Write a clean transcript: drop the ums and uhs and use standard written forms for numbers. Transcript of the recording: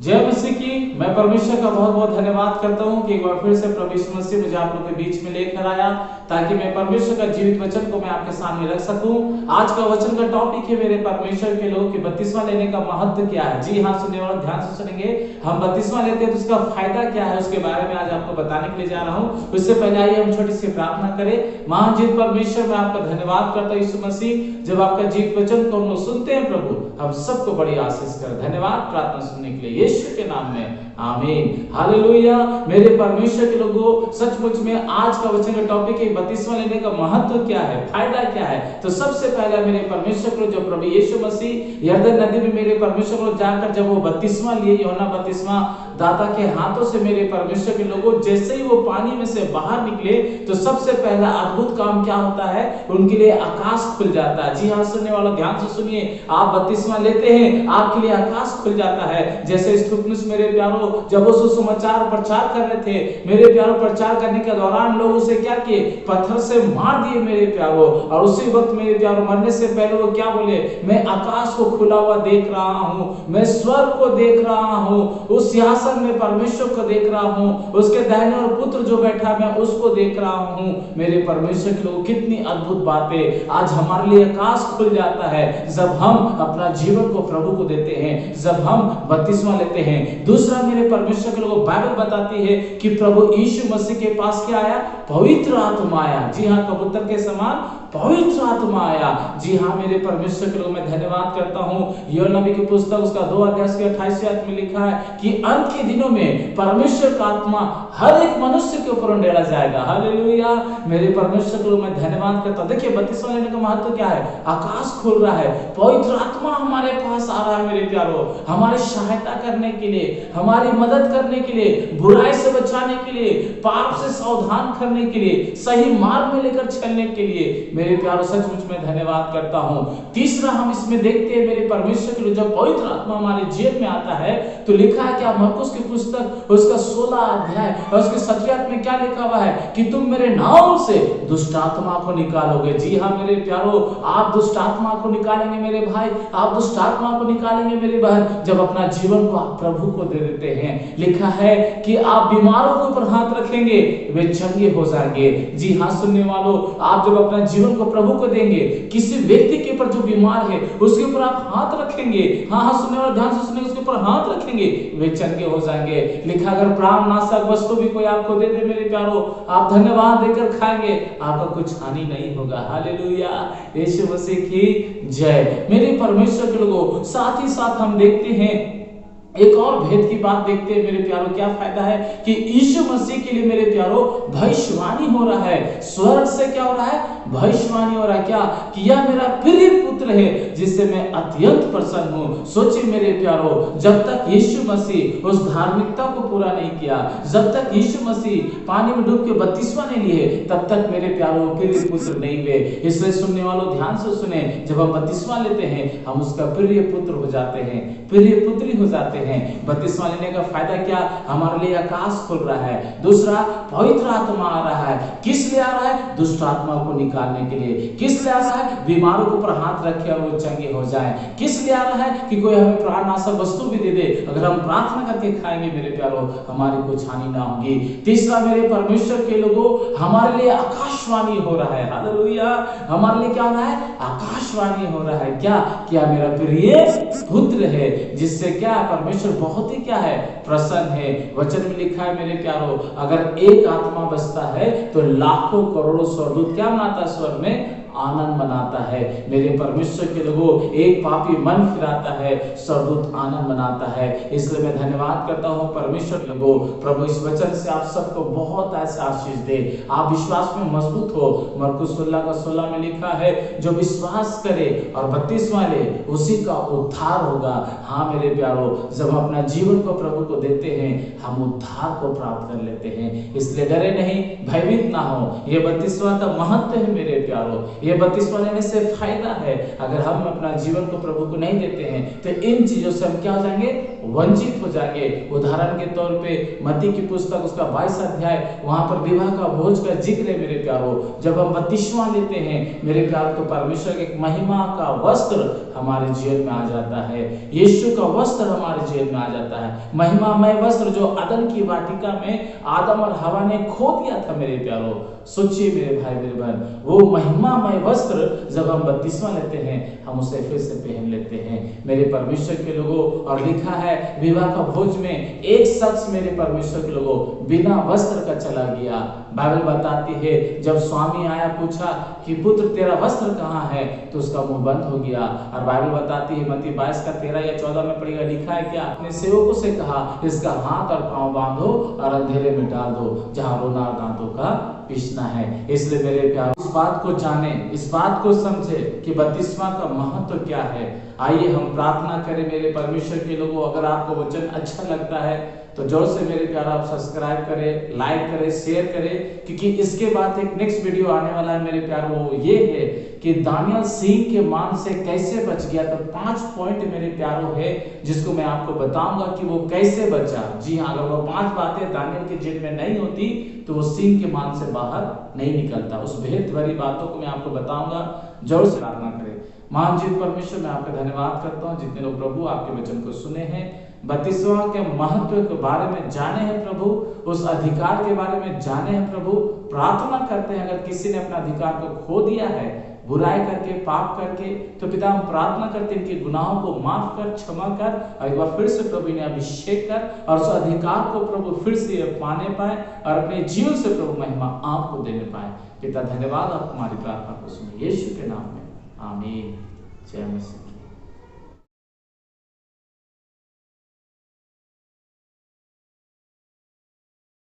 जय मसीह की। मैं परमेश्वर का बहुत बहुत धन्यवाद करता हूं कि एक बार फिर से प्रभु यीशु मसीह मुझे आप लोगों के बीच में लेकर आया ताकि मैं परमेश्वर का जीवित वचन को मैं आपके सामने रख सकूं। आज का वचन का टॉपिक है मेरे परमेश्वर के लोग कि बपतिस्मा लेने का महत्व क्या है। जी हाँ, सुनने वालों ध्यान से सुनेंगे। हम बपतिस्मा लेते हैं तो उसका फायदा क्या है, उसके बारे में आज आपको बताने के लिए जा रहा हूं। उससे पहले आइए हम छोटी सी प्रार्थना करें। महान जीवित परमेश्वर, मैं आपका धन्यवाद करता हूं यीशु मसीह, जब आपका जीवित वचन को हम लोग सुनते हैं प्रभु, हम सबको बड़ी आशीष कर। धन्यवाद प्रार्थना सुनने के लिए यीशु के नाम में, आमीन, हालेलुया। मेरे परमेश्वर के लोगों, सचमुच में आज का वचन का टॉपिक है बपतिस्मा लेने का महत्व क्या है, फायदा क्या है। तो सबसे पहले मेरे परमेश्वर को, जो प्रभु यीशु मसीह यरदन नदी में मेरे परमेश्वर को जाकर जब वो बपतिस्मा लिए, यूहन्ना बपतिस्मा दाता के हाथों से, मेरे परमेश्वर के लोगों, जैसे ही वो पानी में से बाहर निकले तो सबसे पहला अद्भुत काम क्या होता है, उनके लिए आकाश खुल जाता है। जी हाँ, सुनने वालों ध्यान से सुनिए। आप बपतिस्मा लेते हैं, आपके लिए आकाश खुल जाता है। जैसे स्तिफनुस मेरे प्यारों, जब वो सुसमाचार प्रचार कर रहे थे, मेरे प्यारों, प्रचार करने के दौरान लोग उसे क्या किए, पत्थर से मार दिए मेरे प्यारों। और उसी वक्त मेरे प्यारों, मरने से पहले वो क्या बोले, मैं आकाश को खुला हुआ देख रहा हूं, मैं स्वर्ग को देख रहा हूं, उस सिंहासन में परमेश्वर को देख रहा हूं, उसके दाहिने और पुत्र जो बैठा मैं उसको देख रहा हूं। मेरे परमेश्वर के लोग, कितनी अद्भुत बातें। आज हमारे लिए आकाश खुल जाता है जब हम अपना जीवन को प्रभु को देते हैं, जब हम बपतिस्मा लेते हैं। दूसरा, मेरे परमेश्वर के लोगों, बाइबल बताती है कि प्रभु यीशु मसीह के पास क्या आया, पवित्र आत्मा आया। जी हाँ, कबूतर के समान पवित्र आत्मा आया। जी हाँ, मेरे परमेश्वर के लोग, मैं धन्यवाद करता हूँ। योएल नबी की पुस्तक उसका 2 अध्याय के 28वें आयत में लिखा है कि अंत के दिनों में परमेश्वर का आत्मा हर एक मनुष्य के ऊपर उंडेला जाएगा। हालेलुया। मेरे परमेश्वर के लोग, मैं धन्यवाद करता हूँ। देखिए, बपतिस्मा लेने का महत्व क्या है, आकाश खुल रहा है, पवित्र आत्मा हमारे पास आ रहा है मेरे प्यारों, हमारी सहायता करने के लिए, हमारी मदद करने के लिए, बुराई से बचाने के लिए, पाप से सावधान करने के लिए, सही मार्ग में लेकर चलने के लिए। मेरे प्यारों, सचमुच में धन्यवाद करता हूं। तीसरा, हम इसमें देखते हैं मेरे परमेश्वर के लिए, जब पवित्र आत्मा हमारे जीवन में आता है तो लिखा है क्या, मरकुस की पुस्तक उसका 16 अध्याय और उसके 7वें आयत में क्या लिखा हुआ है कि तुम मेरे नाम से दुष्ट आत्मा को निकालोगे। जी हाँ मेरे प्यारों, आप दुष्ट आत्मा को निकालेंगे मेरे भाई, आप दुष्ट आत्मा को निकालेंगे मेरे बहन, जब अपना जीवन को आप प्रभु को दे देते हैं। लिखा है कि आप बीमारों के ऊपर हाथ रखेंगे, वे चंगे हो जाएंगे। जी हाँ, सुनने वालों, आप जब अपना जीवन को प्रभु को देंगे, किसी व्यक्ति के ऊपर जो बीमार है उसके ऊपर आप हाथ रखेंगे, हाँ हाँ सुनने वाले ध्यान से सुनेंगे, उसके ऊपर हाथ रखेंगे, वे चंगे हो जाएंगे। लिखा, अगर प्राण नाशक वस्तु भी कोई आपको दे दे मेरे प्यारों, आप धन्यवाद देकर खाएंगे, आपका कुछ हानि नहीं होगा। हालेलुया, यीशु मसीह की जय। मेरे परमेश्वर के लोगों, साथ ही साथ हम देखते हैं एक और भेद की बात देखते हैं मेरे प्यारों। क्या फायदा है कि यीशु मसीह के लिए मेरे प्यारों भविष्यवाणी हो रहा है, स्वर्ग से क्या हो रहा है, भविष्यवाणी हो रहा है क्या, कि यह मेरा प्रिय पुत्र है जिससे मैं अत्यंत प्रसन्न हूं। सोचिए मेरे प्यारों, जब तक यीशु मसीह उस धार्मिकता को पूरा नहीं किया, जब तक यीशु मसीह पानी में डूब के बपतिस्मा नहीं लिए, तब तक मेरे प्यारों प्रिय पुत्र नहीं हुए। इसलिए सुनने वालों ध्यान से सुने, जब हम बपतिस्मा लेते हैं हम उसका प्रिय पुत्र हो जाते हैं, प्रिय पुत्री हो जाते हैं। बपतिस्मा लेने का फायदा क्या, हमारे लिए आकाश खुल रहा है। दूसरा, पवित्र आत्मा आ रहा है। किस लिए आ रहा है, दुष्ट आत्मा को निकालने के लिए। किस लिए आ रहा है, बीमारों के ऊपर हाथ रखे और वो चंगे हो जाएं। किस लिए आ रहा है, कि कोई हमें प्राणनाशक वस्तु भी दे दे, अगर हम प्रार्थना करके खाएंगे मेरे प्यारों, हमारी कुछ हानि ना होगी। तीसरा, मेरे परमेश्वर के लोगों, हमारे लिए आकाशवाणी हो रहा है। हालेलुया, हमारे लिए क्या हो रहा है, आकाशवाणी हो रहा है। क्या मेरा प्रिय पुत्र है, जिससे क्या परमेश्वर बहुत ही क्या है, प्रसन्न है। वचन में लिखा है मेरे प्यारों, अगर एक आत्मा बचता है तो लाखों करोड़ों स्वर्गदूत क्या मनाता है, स्वर्ग में आनंद मनाता है। मेरे परमेश्वर के लोगों, एक पापी मन फिराता है, स्वर्गदूत आनंद मनाता है। इसलिए मैं धन्यवाद करता हूं परमेश्वर के लोगों, प्रभु इस वचन से आप सबको बहुत ऐसा आशीष दे, आप विश्वास में मजबूत हो। मरकुस 16:16 में लिखा है, जो विश्वास करे और बपतिस्मा ले उसी का उद्धार होगा। हाँ मेरे प्यारों, जब हम अपना जीवन को प्रभु को देते हैं, हम उद्धार को प्राप्त कर लेते हैं। इसलिए डरे नहीं, भयभीत ना हो। यह बपतिस्मा का महत्व है मेरे प्यारों, ये बपतिस्मा लेने से फायदा है। अगर हम अपना जीवन को प्रभु को नहीं देते हैं तो इन चीजों से हम क्या हो जाएंगे, वंचित हो जाएंगे। उदाहरण के तौर पे मत्ती की पुस्तक उसका 22 अध्याय, वहां पर विवाह का भोज का जिक्र है मेरे प्यारो। जब हम बपतिस्मा लेते हैं मेरे प्यारो तो परमेश्वर के एक महिमा का वस्त्र हमारे जीवन में आ जाता है, यीशु का वस्त्र हमारे जीवन में आ जाता है। महिमामय वस्त्र जो अदन की वाटिका में आदम और हवा ने खो दिया था मेरे प्यारो। सोचिए मेरे भाई मेरे बहन, वो महिमामय वस्त्र जब हम बपतिस्मा लेते हैं हम उसे फिर से पहन लेते हैं मेरे परमेश्वर के लोगों। और लिखा है विवाह का भोज में एक शख्स मेरे परमेश्वर के लोगों बिना वस्त्र का चला गया। बाइबल बताती है जब स्वामी आया पूछा कि पुत्र तेरा वस्त्र कहाँ है, तो उसका मुंह बंद हो गया। और बाइबल बताती है मत्ती 22 का 13 या 14 में पढ़ेगा, लिखा है क्या, अपने सेवकों से कहा इसका हाथ और पांव बांधो और अंधेरे में डाल दो जहां रोना और दांतों का पीसना है। इसलिए मेरे प्यार इस बात को जाने, इस बात को समझे कि बपतिस्मा का महत्व क्या है। आइए हम प्रार्थना करें मेरे परमेश्वर के लोगों। अगर आपको वचन अच्छा लगता है तो जोर से मेरे प्यार आप सब्सक्राइब करें, लाइक करें, शेयर करें, क्योंकि इसके बाद एक नेक्स्ट वीडियो आने वाला है मेरे प्यार। वो ये है कि दानियल सिंह के मान से कैसे बच गया। तो 5 पॉइंट मेरे प्यारों है जिसको मैं आपको बताऊंगा कि वो कैसे बचा। जी हाँ, अगर वो 5 बातें दानियल के जेल में नहीं होती तो वो सिंह के मान से बाहर नहीं निकलता। उस भेद भरी बातों को मैं आपको बताऊंगा। जोर से प्रार्थना करें। महान जीत परमेश्वर, मैं आपका धन्यवाद करता हूँ जितने लोग प्रभु आपके वचन को सुने हैं, बपतिस्मा के महत्व के बारे में जाने हैं प्रभु, उस अधिकार के बारे में जाने हैं प्रभु। प्रार्थना करते हैं अगर किसी ने अपना अधिकार को खो दिया है बुराई करके, पाप करके, तो पिता हम प्रार्थना करते हैं इनके गुनाहों को माफ कर, क्षमा कर, और एक बार फिर से प्रभु इन्हें अभिषेक कर और उस अधिकार को प्रभु फिर से पाने पाए और अपने जीवन से प्रभु महिमा आपको देने पाए। पिता धन्यवाद, आप हमारी प्रार्थना को सुनिए यीशु के नाम में, आमीन। जय मसीह।